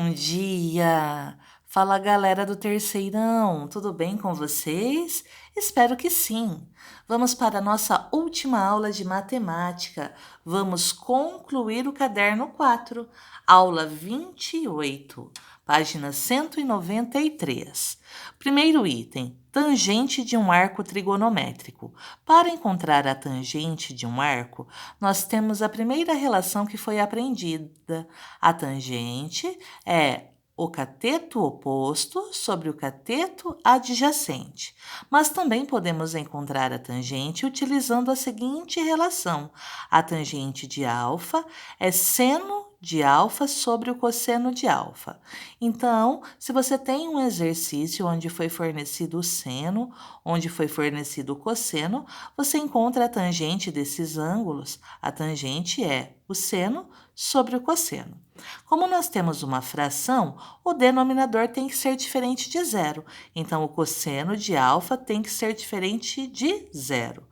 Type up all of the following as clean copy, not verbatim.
Bom dia! Fala galera do terceirão, tudo bem com vocês? Espero que sim. Vamos para a nossa última aula de matemática. Vamos concluir o caderno 4, aula 28, página 193. Primeiro item, tangente de um arco trigonométrico. Para encontrar a tangente de um arco, nós temos a primeira relação que foi aprendida. A tangente é o cateto oposto sobre o cateto adjacente. Mas também podemos encontrar a tangente utilizando a seguinte relação. A tangente de alfa é seno de alfa sobre o cosseno de alfa. Então, se você tem um exercício onde foi fornecido o seno, onde foi fornecido o cosseno, você encontra a tangente desses ângulos. A tangente é o seno sobre o cosseno. Como nós temos uma fração, o denominador tem que ser diferente de zero. Então, o cosseno de alfa tem que ser diferente de zero.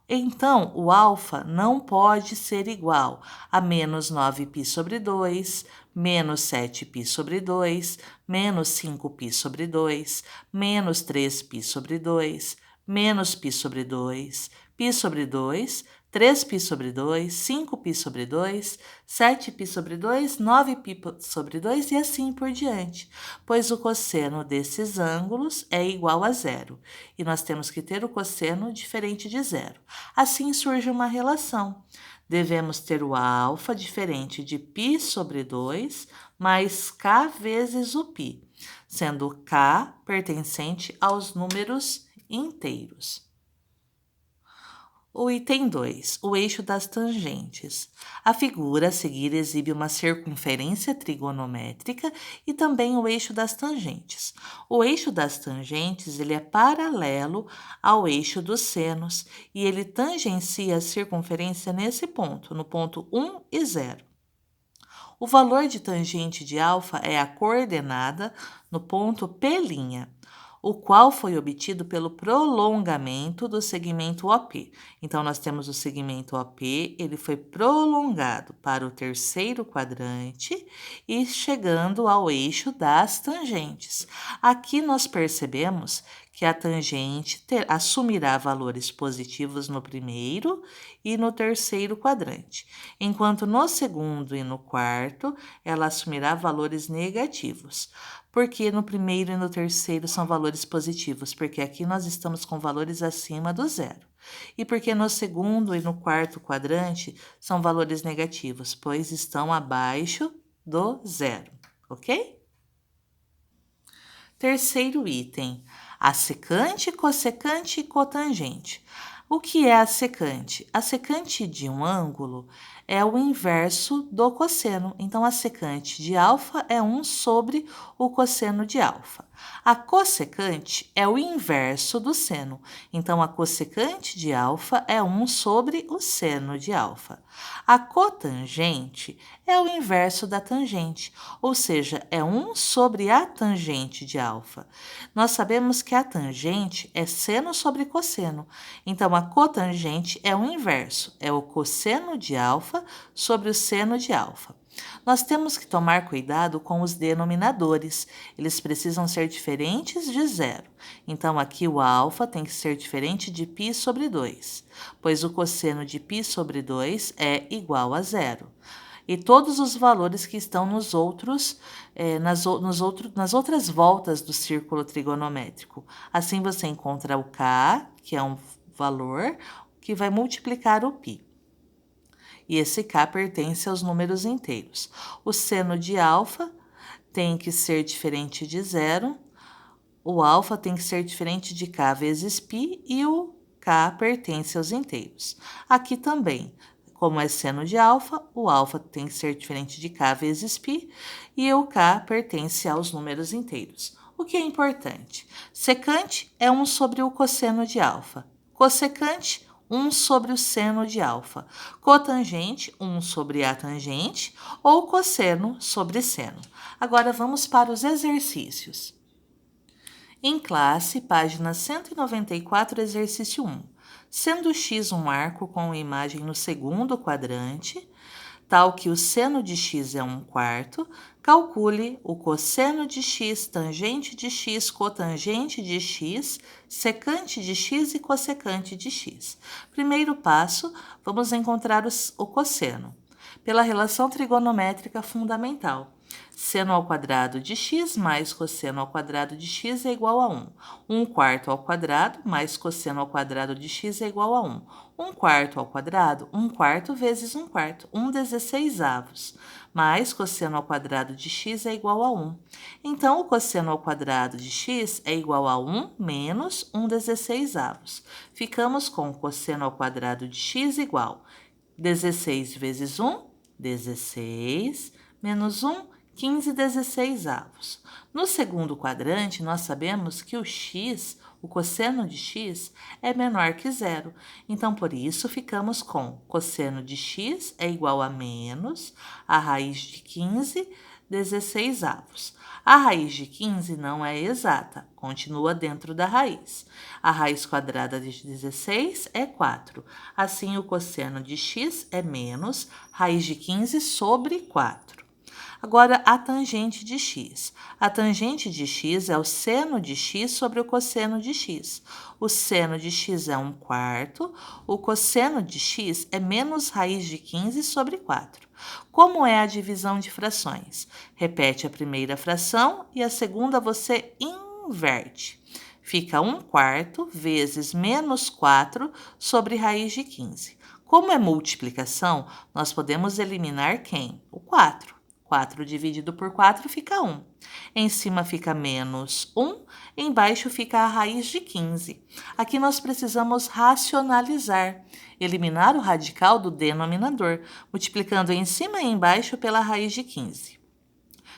Então, o alfa não pode ser igual a menos 9π sobre 2, menos 7π sobre 2, menos 5π sobre 2, menos 3π sobre 2, menos π sobre 2, π sobre 2, 3π sobre 2, 5π sobre 2, 7π sobre 2, 9π sobre 2 e assim por diante, pois o cosseno desses ângulos é igual a zero, e nós temos que ter o cosseno diferente de zero. Assim surge uma relação. Devemos ter o alfa diferente de π sobre 2 mais k vezes o π, sendo k pertencente aos números inteiros. O item 2, o eixo das tangentes. A figura a seguir exibe uma circunferência trigonométrica e também o eixo das tangentes. O eixo das tangentes ele é paralelo ao eixo dos senos e ele tangencia a circunferência nesse ponto, no ponto 1 e 0. O valor de tangente de alfa é a coordenada no ponto P', o qual foi obtido pelo prolongamento do segmento OP. Então, nós temos o segmento OP, ele foi prolongado para o terceiro quadrante e chegando ao eixo das tangentes. Aqui nós percebemos que a tangente assumirá valores positivos no primeiro e no terceiro quadrante, enquanto no segundo e no quarto ela assumirá valores negativos. Porque no primeiro e no terceiro são valores positivos? Porque aqui nós estamos com valores acima do zero. E porque no segundo e no quarto quadrante são valores negativos? Pois estão abaixo do zero, ok? Terceiro item, a secante, cossecante e cotangente. O que é a secante? A secante de um ângulo é o inverso do cosseno. Então, a secante de alfa é 1 sobre o cosseno de alfa. A cossecante é o inverso do seno. Então, a cossecante de alfa é 1 sobre o seno de alfa. A cotangente é o inverso da tangente, ou seja, é 1 sobre a tangente de alfa. Nós sabemos que a tangente é seno sobre cosseno. Então, a cotangente é o inverso, é o cosseno de alfa sobre o seno de alfa. Nós temos que tomar cuidado com os denominadores, eles precisam ser diferentes de zero. Então, aqui o alfa tem que ser diferente de π sobre 2, pois o cosseno de π sobre 2 é igual a zero. E todos os valores que estão nas outras voltas do círculo trigonométrico. Assim, você encontra o k, que é um valor que vai multiplicar o π. E esse k pertence aos números inteiros. O seno de alfa tem que ser diferente de zero, o alfa tem que ser diferente de k vezes π e o k pertence aos inteiros. Aqui também, como é seno de alfa, o alfa tem que ser diferente de k vezes π e o k pertence aos números inteiros. O que é importante? Secante é 1 sobre o cosseno de alfa. Cossecante, 1 sobre o seno de alfa. Cotangente, 1 sobre a tangente, ou cosseno sobre seno. Agora vamos para os exercícios. Em classe, página 194, exercício 1. Sendo x um arco com imagem no segundo quadrante, tal que o seno de x é 1/4, Calcule o cosseno de x, tangente de x, cotangente de x, secante de x e cossecante de x. Primeiro passo, vamos encontrar o cosseno. Pela relação trigonométrica fundamental. Seno ao quadrado de x mais cosseno ao quadrado de x é igual a 1. 1 quarto ao quadrado mais cosseno ao quadrado de x é igual a 1. 1 quarto ao quadrado, 1 quarto vezes 1 quarto, 1/16. Mais cosseno ao quadrado de x é igual a 1. Então, o cosseno ao quadrado de x é igual a 1 menos 1/16. Ficamos com o cosseno ao quadrado de x igual 16 vezes 1, 16, menos 1, 15/16. No segundo quadrante, nós sabemos que o x, o cosseno de x, é menor que zero. Então, por isso, ficamos com cosseno de x é igual a menos a raiz de 15/16. A raiz de 15 não é exata, continua dentro da raiz. A raiz quadrada de 16 é 4. Assim, o cosseno de x é menos raiz de 15 sobre 4. Agora, a tangente de x. A tangente de x é o seno de x sobre o cosseno de x. O seno de x é 1 quarto, o cosseno de x é menos raiz de 15 sobre 4. Como é a divisão de frações? Repete a primeira fração e a segunda você inverte. Fica 1 quarto vezes menos 4 sobre raiz de 15. Como é multiplicação, nós podemos eliminar quem? O 4. 4 dividido por 4 fica 1. Em cima fica menos 1, embaixo fica a raiz de 15. Aqui nós precisamos racionalizar, eliminar o radical do denominador, multiplicando em cima e embaixo pela raiz de 15.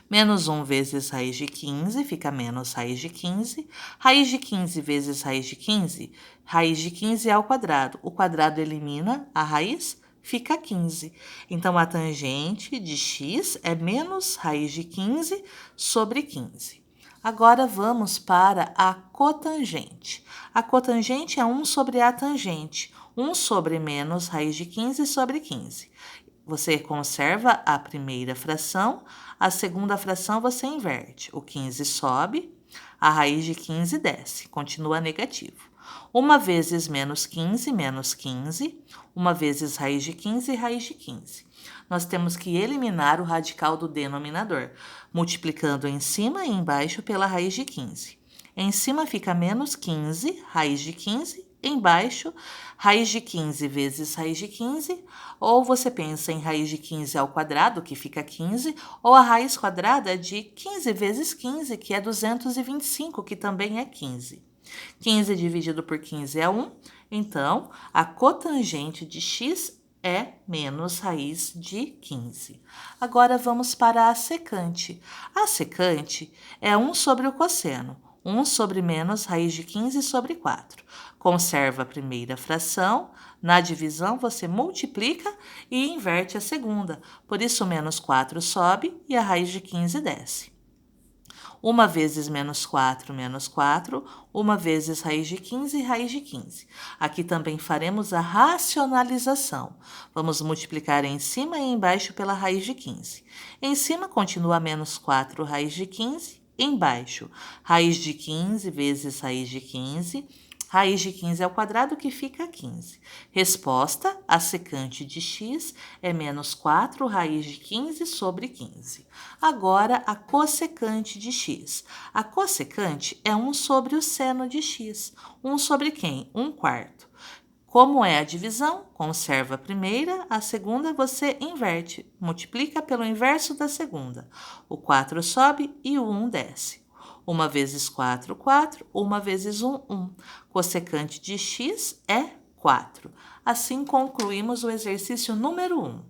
Menos 1 vezes raiz de 15 fica menos raiz de 15. Raiz de 15 vezes raiz de 15, raiz de 15 é ao quadrado. O quadrado elimina a raiz, fica 15. Então, a tangente de x é menos raiz de 15 sobre 15. Agora, vamos para a cotangente. A cotangente é 1 sobre a tangente. 1 sobre menos raiz de 15 sobre 15. Você conserva a primeira fração, a segunda fração você inverte. O 15 sobe, a raiz de 15 desce, continua negativo. 1 vezes menos 15, menos 15. 1 vezes raiz de 15, raiz de 15. Nós temos que eliminar o radical do denominador, multiplicando em cima e embaixo pela raiz de 15. Em cima fica menos 15, raiz de 15. Embaixo, raiz de 15 vezes raiz de 15, ou você pensa em raiz de 15 ao quadrado, que fica 15, ou a raiz quadrada de 15 vezes 15, que é 225, que também é 15. 15 dividido por 15 é 1, então a cotangente de x é menos raiz de 15. Agora vamos para a secante. A secante é 1 sobre o cosseno. 1 sobre menos raiz de 15 sobre 4. Conserva a primeira fração, na divisão você multiplica e inverte a segunda. Por isso, menos 4 sobe e a raiz de 15 desce. 1 vezes menos 4, 1 vezes raiz de 15, raiz de 15. Aqui também faremos a racionalização. Vamos multiplicar em cima e embaixo pela raiz de 15. Em cima continua menos 4, raiz de 15. Embaixo, raiz de 15 vezes raiz de 15. Raiz de 15 ao quadrado, que fica 15. Resposta, a secante de x é menos 4 raiz de 15 sobre 15. Agora, a cossecante de x. A cossecante é 1 sobre o seno de x. 1 sobre quem? 1 quarto. Como é a divisão, conserva a primeira, a segunda você inverte, multiplica pelo inverso da segunda. O 4 sobe e o 1 desce. 1 vezes 4, 4. 1 vezes 1, 1. Cossecante de x é 4. Assim concluímos o exercício número 1.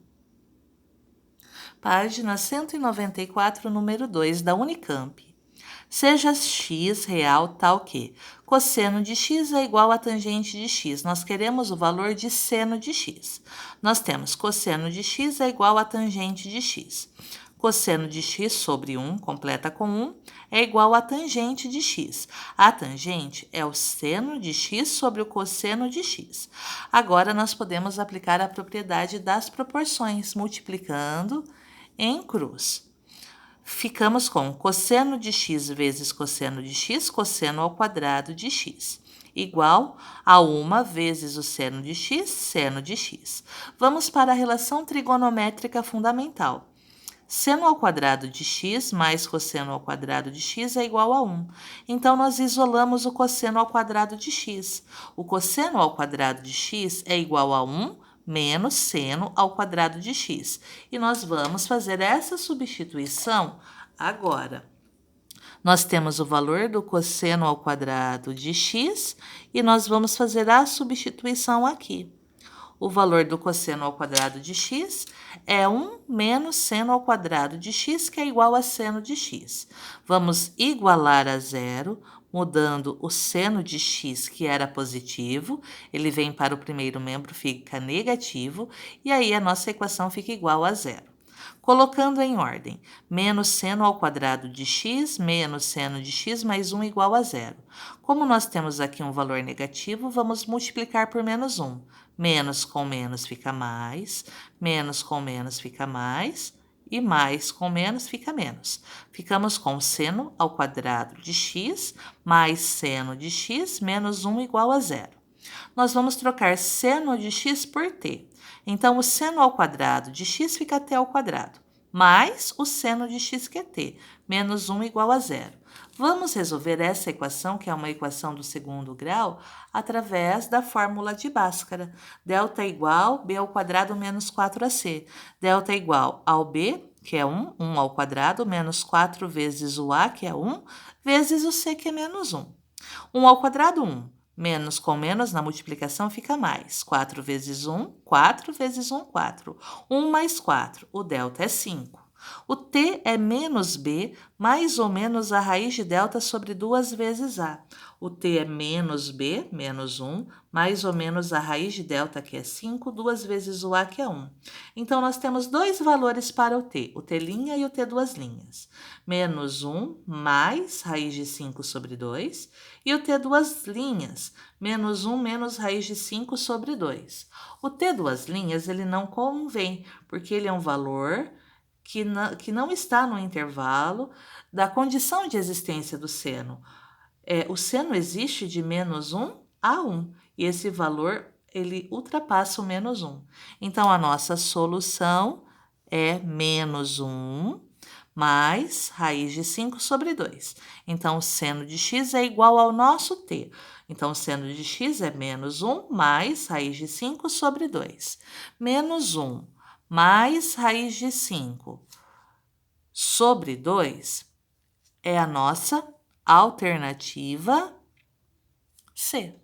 Página 194, número 2, da Unicamp. Seja x real tal que cosseno de x é igual a tangente de x. Nós queremos o valor de seno de x. Nós temos cosseno de x é igual a tangente de x. Cosseno de x sobre 1, completa com 1, é igual a tangente de x. A tangente é o seno de x sobre o cosseno de x. Agora, nós podemos aplicar a propriedade das proporções, multiplicando em cruz. ficamos com cosseno de x vezes cosseno de x, cosseno ao quadrado de x, igual a 1 vezes o seno de x, seno de x. Vamos para a relação trigonométrica fundamental. Seno ao quadrado de x mais cosseno ao quadrado de x é igual a 1. Então, nós isolamos o cosseno ao quadrado de x. O cosseno ao quadrado de x é igual a 1 menos seno ao quadrado de x. E nós vamos fazer essa substituição agora. Nós temos o valor do cosseno ao quadrado de x e nós vamos fazer a substituição aqui. O valor do cosseno ao quadrado de x é 1 menos seno ao quadrado de x, que é igual a seno de x. Vamos igualar a zero, mudando o seno de x, que era positivo, ele vem para o primeiro membro, fica negativo, e aí a nossa equação fica igual a zero. Colocando em ordem, menos seno ao quadrado de x, menos seno de x mais 1 igual a zero. Como nós temos aqui um valor negativo, vamos multiplicar por menos 1. Menos com menos fica mais, menos com menos fica mais, e mais com menos fica menos. Ficamos com seno ao quadrado de x mais seno de x menos 1 igual a zero. Nós vamos trocar seno de x por t. Então, o seno ao quadrado de x fica t ao quadrado, mais o seno de x, que é t, menos 1 igual a zero. Vamos resolver essa equação, que é uma equação do segundo grau, através da fórmula de Bhaskara. Delta igual b ao quadrado menos 4ac. Delta igual ao b, que é 1, 1 ao quadrado, menos 4 vezes o a, que é 1, vezes o c, que é menos 1. 1 ao quadrado, 1. Menos com menos, na multiplicação fica mais. 4 vezes 1, 4 vezes 1, 4. 1 mais 4, o delta é 5. O t é menos b, mais ou menos a raiz de delta sobre 2 vezes a. O t é menos b, menos 1, mais ou menos a raiz de delta, que é 5, 2 vezes o a, que é 1. Então, nós temos dois valores para o t e o t duas linhas. Menos 1 mais raiz de 5 sobre 2, e o t duas linhas, menos 1 menos raiz de 5 sobre 2. O t duas linhas, ele não convém, porque ele é um valor que não está no intervalo da condição de existência do seno. O seno existe de menos 1 a 1, e esse valor ele ultrapassa o menos 1. Então, a nossa solução é menos 1 mais raiz de 5 sobre 2. Então, o seno de x é igual ao nosso t. Então, o seno de x é menos 1 mais raiz de 5 sobre 2. Menos 1 mais raiz de 5 sobre 2 é a nossa alternativa C.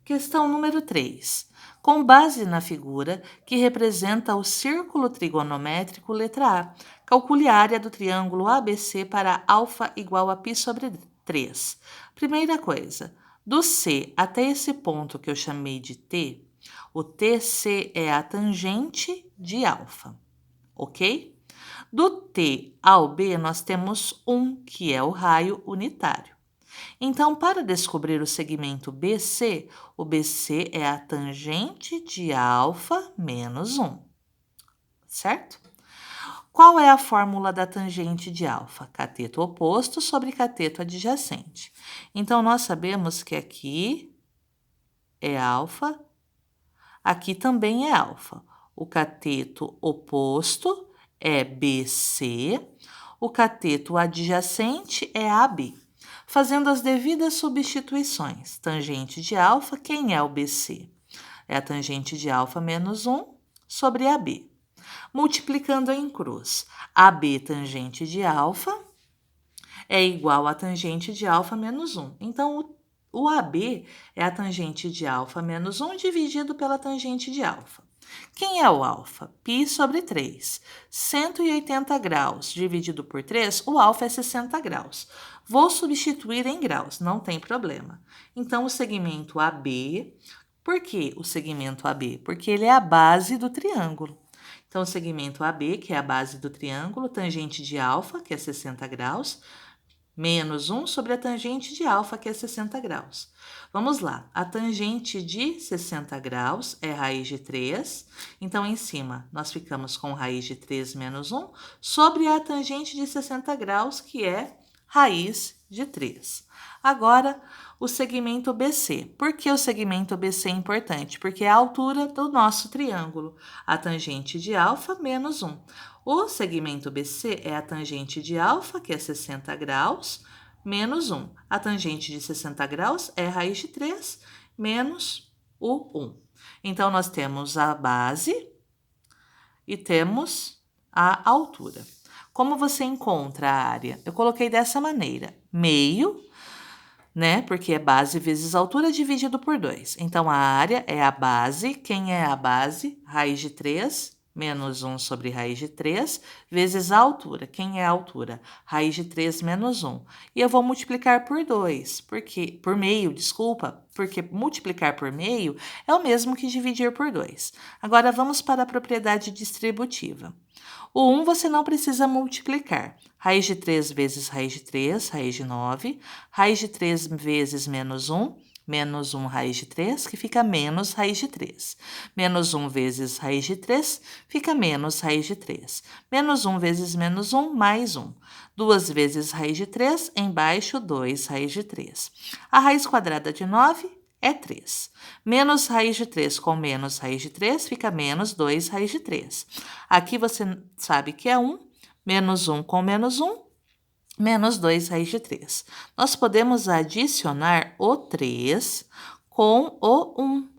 Questão número 3. Com base na figura que representa o círculo trigonométrico letra A, calcule a área do triângulo ABC para α igual a π sobre 3. Primeira coisa, do C até esse ponto que eu chamei de T, o TC é a tangente de α, ok? Do T ao B, nós temos 1, que é o raio unitário. Então, para descobrir o segmento BC, o BC é a tangente de α menos 1, certo? Qual é a fórmula da tangente de α? Cateto oposto sobre cateto adjacente. Então, nós sabemos que aqui é α, aqui também é α. O cateto oposto é BC, o cateto adjacente é AB. Fazendo as devidas substituições, tangente de α, quem é o BC? É a tangente de α menos 1 sobre AB. Multiplicando em cruz, AB tangente de α é igual a tangente de α menos 1. Então, o AB é a tangente de α menos 1 dividido pela tangente de α. Quem é o alfa? Π sobre 3. 180 graus dividido por 3, o alfa é 60 graus. Vou substituir em graus, não tem problema. Então, o segmento AB, por que o segmento AB? Porque ele é a base do triângulo. Então, o segmento AB, que é a base do triângulo, tangente de alfa, que é 60 graus, menos 1 sobre a tangente de alfa, que é 60 graus. Vamos lá, a tangente de 60 graus é raiz de 3, então em cima nós ficamos com raiz de 3 menos 1 sobre a tangente de 60 graus, que é raiz de 3. Agora, o segmento BC. Por que o segmento BC é importante? Porque é a altura do nosso triângulo, a tangente de alfa menos 1. O segmento BC é a tangente de alfa, que é 60 graus, menos 1. A tangente de 60 graus é raiz de 3 menos o 1. Então, nós temos a base e temos a altura. Como você encontra a área? Eu coloquei dessa maneira, meio, né? Porque é base vezes altura dividido por 2. Então, a área é a base. Quem é a base? Raiz de 3 menos 1 sobre raiz de 3 vezes a altura. Quem é a altura? Raiz de 3 menos 1. E eu vou multiplicar por 2, por meio, desculpa, porque multiplicar por meio é o mesmo que dividir por 2. Agora, vamos para a propriedade distributiva. O 1 você não precisa multiplicar. Raiz de 3 vezes raiz de 3, raiz de 9. Raiz de 3 vezes menos 1 raiz de 3, que fica menos raiz de 3. Menos 1 vezes raiz de 3, fica menos raiz de 3. Menos 1 vezes menos 1, mais 1. 2 vezes raiz de 3, embaixo 2 raiz de 3. A raiz quadrada de 9 é 3. Menos raiz de 3 com menos raiz de 3 fica menos 2 raiz de 3. Aqui você sabe que é 1, menos 1 com menos 1, menos 2 raiz de 3. Nós podemos adicionar o 3 com o 1.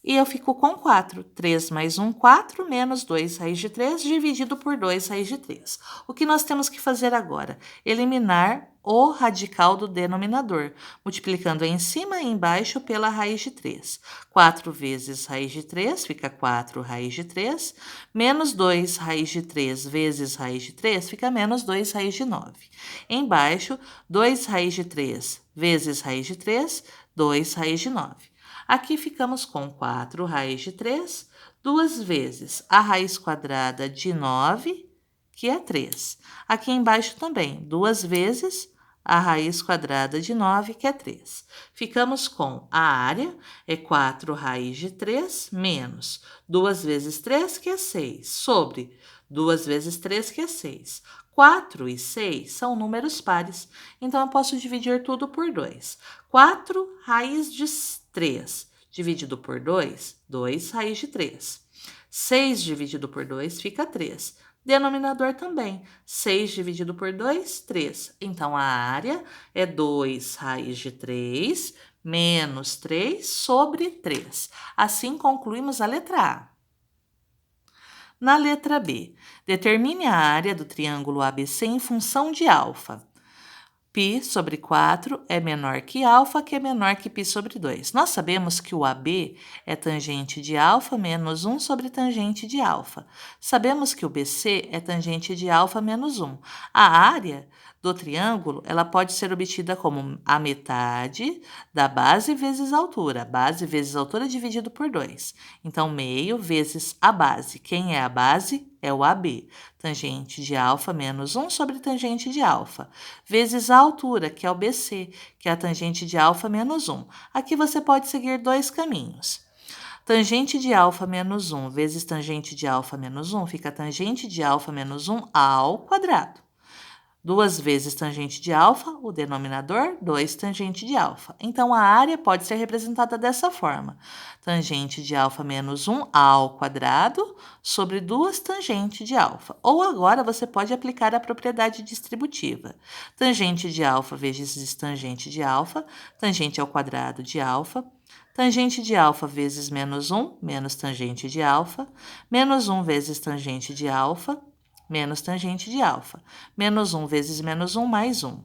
E eu fico com 4. 3 mais 1, 4, menos 2 raiz de 3, dividido por 2 raiz de 3. O que nós temos que fazer agora? Eliminar o radical do denominador, multiplicando em cima e embaixo pela raiz de 3. 4 vezes raiz de 3 fica 4 raiz de 3, menos 2 raiz de 3 vezes raiz de 3 fica menos 2 raiz de 9. Embaixo, 2 raiz de 3 vezes raiz de 3, 2 raiz de 9. Aqui ficamos com 4 raiz de 3, 2 vezes a raiz quadrada de 9, que é 3. Aqui embaixo também, 2 vezes a raiz quadrada de 9, que é 3. Ficamos com a área, é 4 raiz de 3, menos 2 vezes 3, que é 6, sobre 2 vezes 3, que é 6. 4 e 6 são números pares, então eu posso dividir tudo por 2. 4 raiz de 3 dividido por 2, 2 raiz de 3. 6 dividido por 2 fica 3. Denominador também, 6 dividido por 2, 3. Então, a área é 2 raiz de 3 menos 3 sobre 3. Assim, concluímos a letra A. Na letra B, determine a área do triângulo ABC em função de alfa. Π sobre 4 é menor que alfa, que é menor que π sobre 2. Nós sabemos que o AB é tangente de alfa menos 1 sobre tangente de alfa. Sabemos que o BC é tangente de alfa menos 1. A área do triângulo ela pode ser obtida como a metade da base vezes a altura. Base vezes altura dividido por 2. Então, meio vezes a base. Quem é a base? É o AB. Tangente de alfa menos 1 sobre tangente de alfa. Vezes a altura, que é o BC, que é a tangente de alfa menos 1. Aqui você pode seguir dois caminhos. Tangente de alfa menos 1 vezes tangente de alfa menos 1 fica tangente de alfa menos 1 ao quadrado. 2 vezes tangente de alfa, o denominador, 2 tangente de alfa. Então, a área pode ser representada dessa forma. Tangente de alfa menos 1 ao quadrado sobre 2 tangente de alfa. Ou agora, você pode aplicar a propriedade distributiva. Tangente de alfa vezes tangente de alfa, tangente ao quadrado de alfa. Tangente de alfa vezes menos 1, menos tangente de alfa. Menos 1 vezes tangente de alfa, menos tangente de alfa. Menos 1 vezes menos 1, mais 1.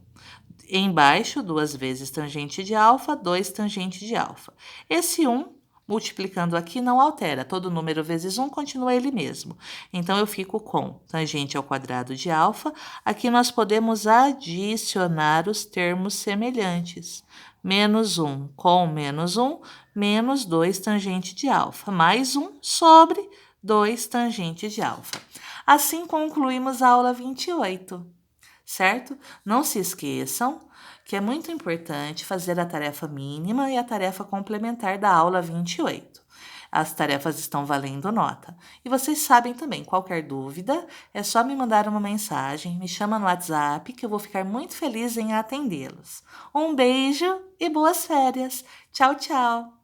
Embaixo, 2 vezes tangente de alfa, 2 tangente de alfa. Esse 1, multiplicando aqui, não altera. Todo número vezes 1 continua ele mesmo. Então, eu fico com tangente ao quadrado de alfa. Aqui nós podemos adicionar os termos semelhantes. Menos 1 com menos 1, menos 2 tangente de alfa. Mais 1 sobre 2 tangente de alfa. Assim concluímos a aula 28. certo? Não se esqueçam que é muito importante fazer a tarefa mínima e a tarefa complementar da aula 28. As tarefas estão valendo nota. E vocês sabem também, qualquer dúvida, é só me mandar uma mensagem, me chama no WhatsApp que eu vou ficar muito feliz em atendê-los. Um beijo e boas férias. Tchau, tchau.